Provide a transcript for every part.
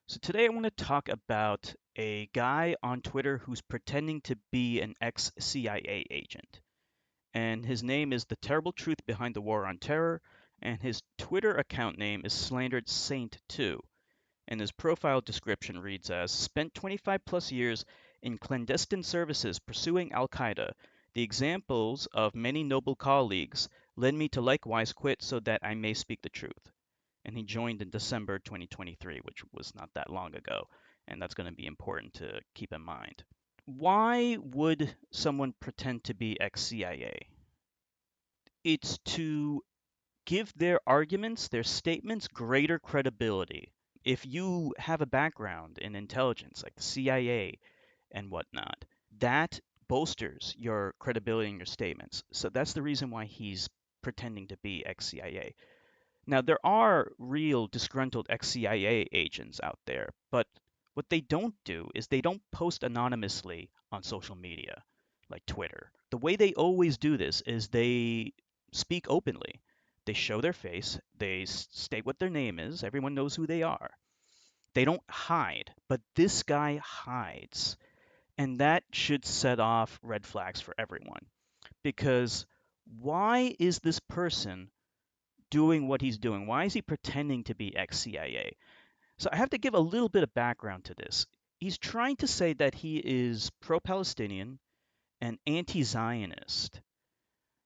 So today I want to talk about a guy on Twitter who's pretending to be an ex-CIA agent. And his name is The Terrible Truth Behind the War on Terror, and his Twitter account name is Slandered Saint 2. And his profile description reads as spent 25 plus years in clandestine services pursuing Al Qaeda. The examples of many noble colleagues led me to likewise quit so that I may speak the truth. And he joined in December 2023, which was not that long ago. And that's going to be important to keep in mind. Why would someone pretend to be ex-CIA? It's to give their arguments, their statements, greater credibility. If you have a background in intelligence, like the CIA and whatnot, that bolsters your credibility in your statements. So that's the reason why he's pretending to be ex-CIA. Now, there are real disgruntled ex-CIA agents out there, but what they don't do is they don't post anonymously on social media, like Twitter. The way they always do this is they speak openly. They show their face, they state what their name is, everyone knows who they are. They don't hide, but this guy hides. And that should set off red flags for everyone. Because why is this person doing what he's doing? Why is he pretending to be ex-CIA? So I have to give a little bit of background to this. He's trying to say that he is pro-Palestinian and anti-Zionist.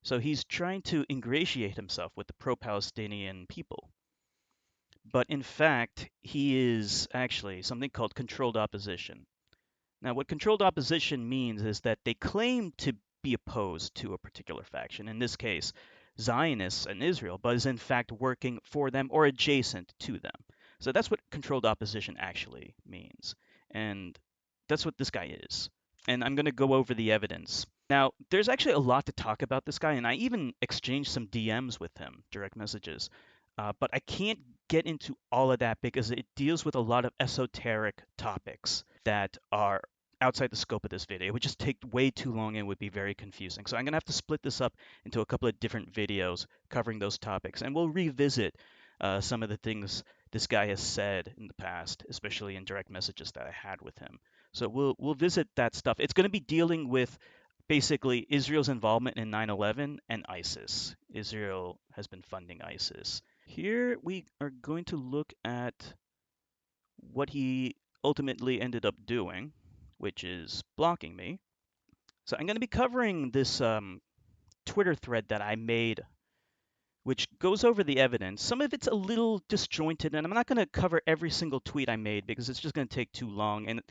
So he's trying to ingratiate himself with the pro-Palestinian people. But in fact, he is actually something called controlled opposition. Now, what controlled opposition means is that they claim to be opposed to a particular faction, in this case, Zionists and Israel, but is in fact working for them or adjacent to them. So that's what controlled opposition actually means. And that's what this guy is. And I'm going to go over the evidence. Now, there's actually a lot to talk about this guy, and I even exchanged some DMs with him, direct messages. But I can't get into all of that because it deals with a lot of esoteric topics that are outside the scope of this video. It would just take way too long and would be very confusing. So I'm going to have to split this up into a couple of different videos covering those topics, and we'll revisit some of the things this guy has said in the past, especially in direct messages that I had with him. So we'll visit that stuff. It's going to be dealing with basically Israel's involvement in 9/11 and ISIS. Israel has been funding ISIS. Here we are going to look at what he ultimately ended up doing, which is blocking me. So I'm going to be covering this Twitter thread that I made, which goes over the evidence. Some of it's a little disjointed, and I'm not going to cover every single tweet I made because it's just going to take too long and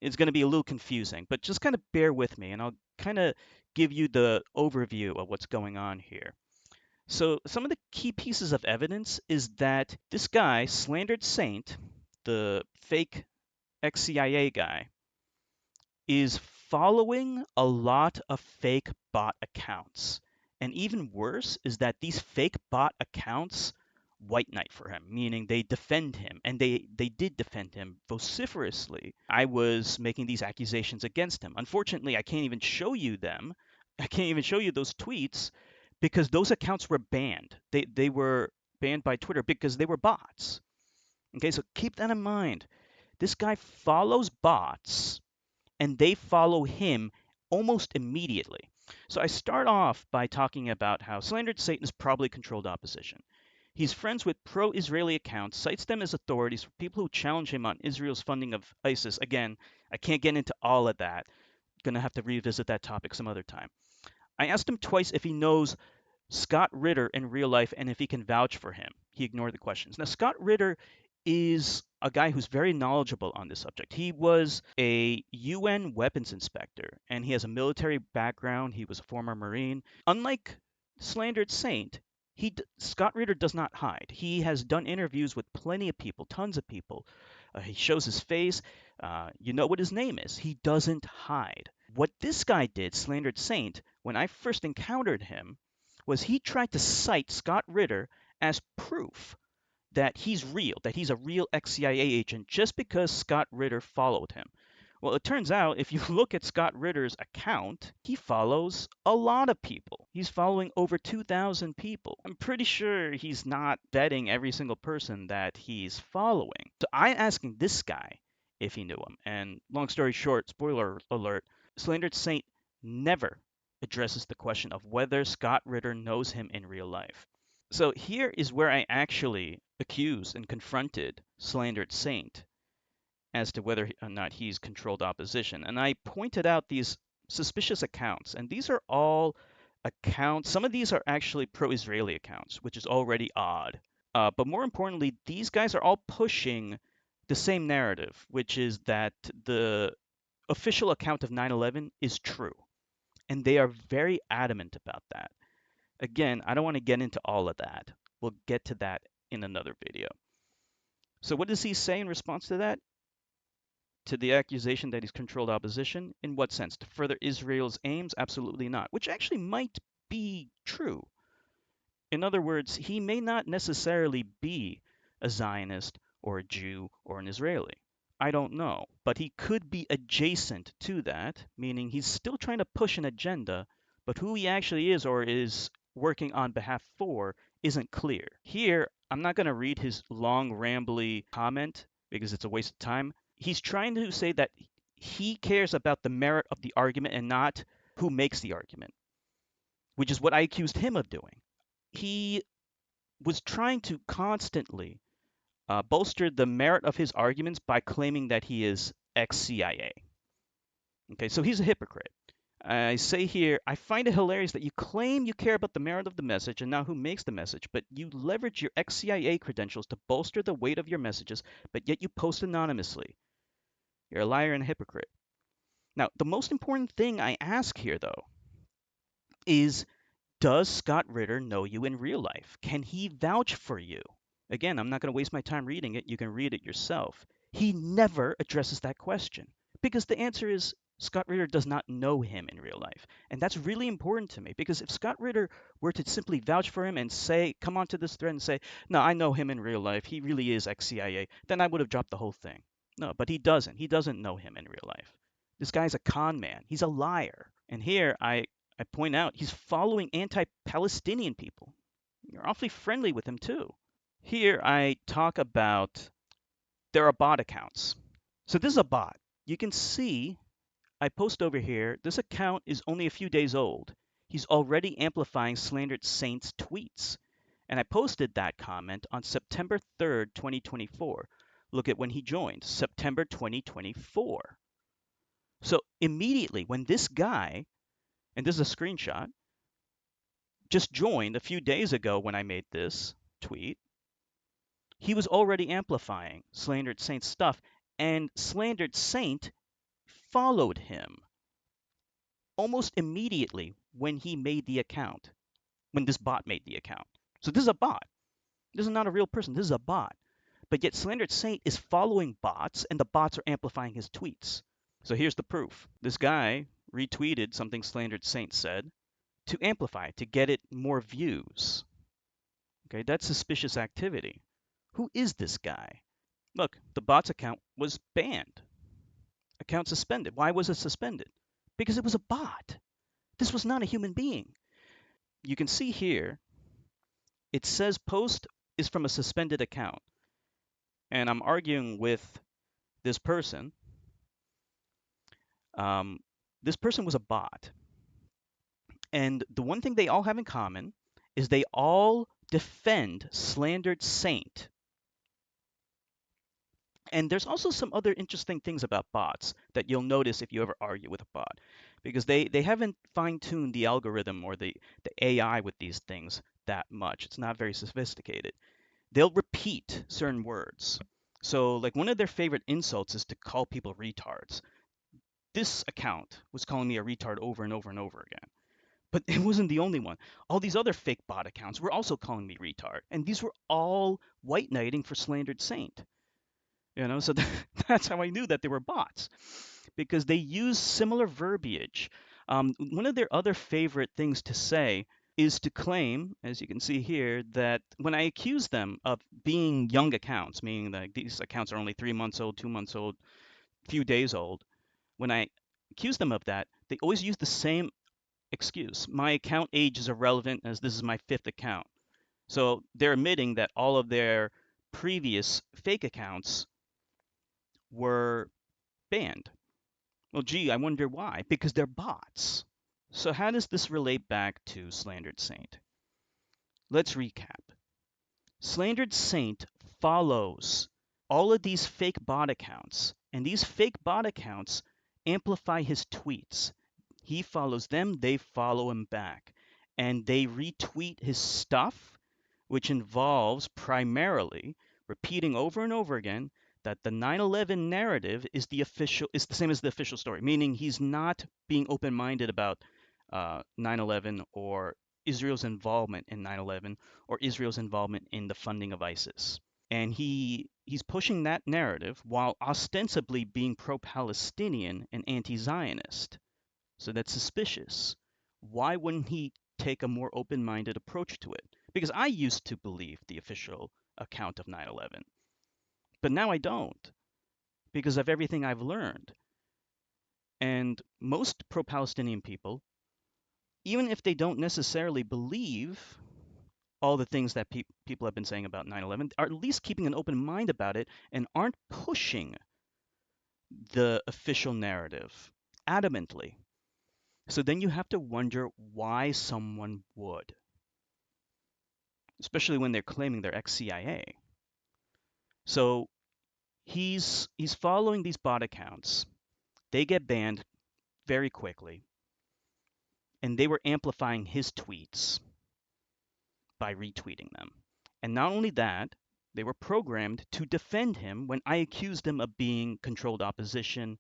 it's going to be a little confusing. But just kind of bear with me, and I'll kind of give you the overview of what's going on here. So some of the key pieces of evidence is that this guy, Slandered Saint, the fake ex-CIA guy, is following a lot of fake bot accounts. And even worse is that these fake bot accounts white knight for him, meaning they defend him, and they did defend him vociferously. I was making these accusations against him. Unfortunately, I can't even show you them. I can't even show you those tweets because those accounts were banned. They were banned by Twitter because they were bots. Okay, so keep that in mind. This guy follows bots and they follow him almost immediately. So I start off by talking about how Slandered Satan is probably controlled opposition. He's friends with pro-Israeli accounts, cites them as authorities for people who challenge him on Israel's funding of ISIS. Again, I can't get into all of that. Gonna have to revisit that topic some other time. I asked him twice if he knows Scott Ritter in real life and if he can vouch for him. He ignored the questions. Now, Scott Ritter is a guy who's very knowledgeable on this subject. He was a UN weapons inspector and he has a military background. He was a former Marine. Unlike Slandered Saint, Scott Ritter does not hide. He has done interviews with plenty of people, tons of people. He shows his face. You know what his name is. He doesn't hide. What this guy did, Slandered Saint, when I first encountered him, was he tried to cite Scott Ritter as proof that he's real, that he's a real ex-CIA agent just because Scott Ritter followed him. Well, it turns out if you look at Scott Ritter's account, he follows a lot of people. He's following over 2,000 people. I'm pretty sure he's not vetting every single person that he's following. So I'm asking this guy if he knew him. And long story short, spoiler alert, Slandered Saint never addresses the question of whether Scott Ritter knows him in real life. So here is where I actually accused and confronted Slandered Saint as to whether or not he's controlled opposition. And I pointed out these suspicious accounts, and these are all accounts. Some of these are actually pro Israeli accounts, which is already odd. But more importantly, these guys are all pushing the same narrative, which is that the official account of 9/11 is true. And they are very adamant about that. Again, I don't want to get into all of that. We'll get to that in another video. So, what does he say in response to that? To the accusation that he's controlled opposition? In what sense? To further Israel's aims? Absolutely not, which actually might be true. In other words, he may not necessarily be a Zionist or a Jew or an Israeli. I don't know, but he could be adjacent to that, meaning he's still trying to push an agenda, but who he actually is or is working on behalf for isn't clear. Here, I'm not going to read his long, rambly comment because it's a waste of time. He's trying to say that he cares about the merit of the argument and not who makes the argument, which is what I accused him of doing. He was trying to constantly bolster the merit of his arguments by claiming that he is ex-CIA. Okay, so he's a hypocrite. I say here, I find it hilarious that you claim you care about the merit of the message and now who makes the message, but you leverage your ex-CIA credentials to bolster the weight of your messages, but yet you post anonymously. You're a liar and a hypocrite. Now, the most important thing I ask here, though, is does Scott Ritter know you in real life? Can he vouch for you? Again, I'm not going to waste my time reading it. You can read it yourself. He never addresses that question because the answer is Scott Ritter does not know him in real life. And that's really important to me because if Scott Ritter were to simply vouch for him and say, come onto this thread and say, no, I know him in real life, he really is ex-CIA, then I would have dropped the whole thing. No, but he doesn't. He doesn't know him in real life. This guy's a con man. He's a liar. And here I point out he's following anti-Palestinian people. You're awfully friendly with him too. Here I talk about there are bot accounts. So this is a bot. You can see I post over here, this account is only a few days old. He's already amplifying Slandered Saints tweets. And I posted that comment on September 3rd, 2024. Look at when he joined, September 2024. So immediately when this guy, and this is a screenshot, just joined a few days ago when I made this tweet, he was already amplifying Slandered Saint's stuff, and Slandered Saint followed him almost immediately when he made the account, when this bot made the account. So this is a bot. This is not a real person. This is a bot. But yet Slandered Saint is following bots, and the bots are amplifying his tweets. So here's the proof. This guy retweeted something Slandered Saint said to amplify, to get it more views. Okay, that's suspicious activity. Who is this guy? Look, the bot's account was banned. Account suspended. Why was it suspended? Because it was a bot. This was not a human being. You can see here, it says post is from a suspended account. And I'm arguing with this person. This person was a bot. And the one thing they all have in common is they all defend Slandered Saint. And there's also some other interesting things about bots that you'll notice if you ever argue with a bot, because they haven't fine-tuned the algorithm or the AI with these things that much. It's not very sophisticated. They'll repeat certain words. So like one of their favorite insults is to call people retards. This account was calling me a retard over and over and over again. But it wasn't the only one. All these other fake bot accounts were also calling me retard. And these were all white knighting for Slandered Saint. So that's how I knew that they were bots, because they use similar verbiage. One of their other favorite things to say is to claim, as you can see here, that when I accuse them of being young accounts, meaning that these accounts are only 3 months old, 2 months old, few days old, when I accuse them of that, they always use the same excuse. My account age is irrelevant as this is my fifth account. So they're admitting that all of their previous fake accounts were banned. Well, gee, I wonder why. Because they're bots. So how does this relate back to Slandered Saint? Let's recap. Slandered Saint follows all of these fake bot accounts, and these fake bot accounts amplify his tweets. He follows them, they follow him back, and they retweet his stuff, which involves primarily repeating over and over again that the 9/11 narrative is the same as the official story, meaning he's not being open-minded about 9/11 or Israel's involvement in 9/11 or Israel's involvement in the funding of ISIS. And he's pushing that narrative while ostensibly being pro-Palestinian and anti-Zionist. So that's suspicious. Why wouldn't he take a more open-minded approach to it? Because I used to believe the official account of 9/11, but now I don't because of everything I've learned. And most pro-Palestinian people, even if they don't necessarily believe all the things that people have been saying about 9/11, are at least keeping an open mind about it and aren't pushing the official narrative adamantly. So then you have to wonder why someone would, especially when they're claiming they're ex-CIA. So he's following these bot accounts. They get banned very quickly, and they were amplifying his tweets by retweeting them. And not only that, they were programmed to defend him when I accused them of being controlled opposition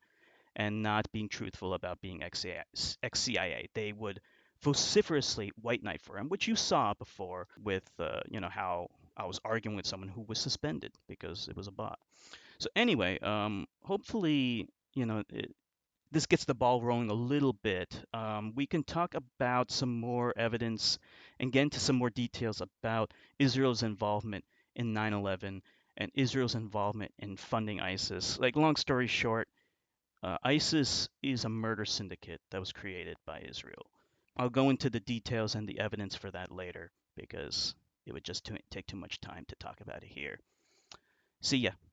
and not being truthful about being ex-CIA. They would vociferously white knight for him, which you saw before with, how I was arguing with someone who was suspended because it was a bot. So anyway, hopefully, this gets the ball rolling a little bit. We can talk about some more evidence and get into some more details about Israel's involvement in 9/11 and Israel's involvement in funding ISIS. Like, long story short, ISIS is a murder syndicate that was created by Israel. I'll go into the details and the evidence for that later because it would just take too much time to talk about it here. See ya.